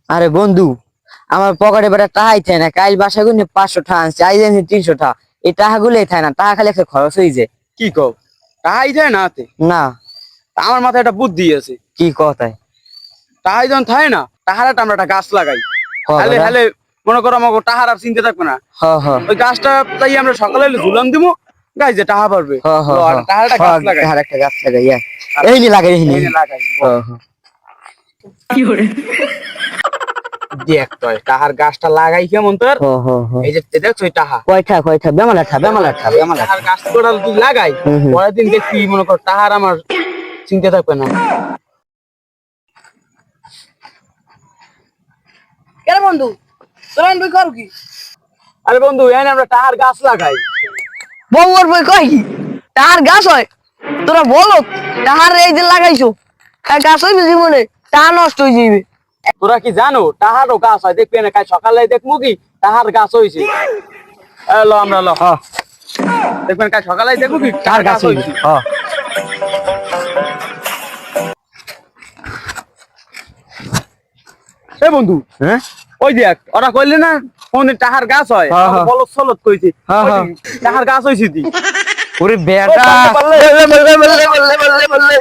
আরে বন্ধু, আমার পকেটে বেটা টাকাই থাকে না। কাল বাসা গুনে 500 টাকা আনছি, আজ আনছি 300 টাকা। এই টাকাগুলোই থাকে না, টাকা খালি একটা খরচ হয়ে যায়। কি কও তাহাই যায় না হাতে? না। আমার মাথায় একটা বুদ্ধি আছে। কি কথায়? তাহাই যখন থাকে না, তাহারাটা আমরা একটা গাছ লাগাই। হ হালে বেটা। হালে মনে করো আমাকে টাহার আর চিনতে থাকবে না। হ হ ওই গাছটা তাই আমরা সকালে ঝুলান দিব, গাছ যে টাহা পারবে। হ হ হ। তাহারটা গাছ লাগাই। আর একটা গাছ লাগাই, এই নি লাগাই, এই নি এই নে লাগাই। হ হ। দেখ তো টাহার গাছটা লাগাই কেমন তোর। হ হ হ। এই যে দেখছো এই টাহা, কয়টা কয়টা বেমালা ঠা বেমালা ঠা বেমালা ঠা। টাহার গাছ তোরা তুই লাগাই, পরের দিন দেখবি মনে কর টাহার আমার চিনতে থাকবে না। কেন বন্ধু তোরা বই কর কি? আরে বন্ধু এনে আমরা টাহার গাছ লাগাই। বউর বই কয় কি তাহার গাছ হয়? তোরা বলো তাহার এই যে লাগাইছো গাছ হইবে জীবনে তা নষ্ট হয়ে যাবে। তোরা কি জানো টাহারও গাছ হয়? দেখবি না কাল সকালে দেখবো কি টাহার গাছ হয়েছে। লো আমরা লো দেখবেন কাল সকালে দেখবো কি টাহার গাছ হয়েছে। হ। এ বন্ধু হ্যাঁ ওই দেখ ওরা কইলে না কোন টাহার গাছ হয়, হ্যাঁ, হ্যাঁ। বলত সলত কইছে হ্যাঁ, ওই হ্যাঁ। টাহার গাছ হয়েছে দি। ওরে বেটা, বললে, বললে বললে বললে বললে বললে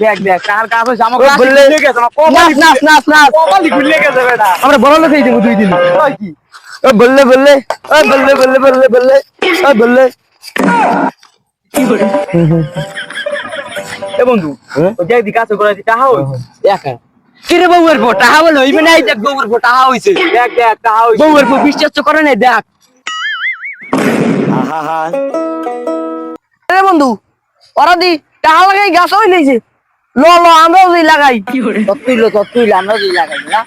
দেখ দেখ টাহার গাছ হয়েছে আমাকে ও রাশি বললে- খুলে গেছে, আমার নাচ নাচ নাচ নাচ। কপালি খুলে গেছে বেটা। আমরা বড় লোক হয়ে যাবো 2 দিন। কই কি ও বললে বললে, ও বললে বললে বললে বললে, ও বললে। এ বন্ধু ওই দেখ দি গাছে গোড়ায় টাহা হইছে। দেখা কিরে বউয়ের ফো টাহা বলে হইবে না? এই দেখ বউয়ের ফো টাহা হইছে। দেখ দেখ টাহা হইছে। বউয়ের ফো বিশ্বাস তো করে নাই, দেখ। আরে বন্ধু ওরা দি টাহা লাগাই গাছ হই নিছে। ল ল আমরাও দি লাগাই। তত্তুইলো আমরা যদি লাগাই না।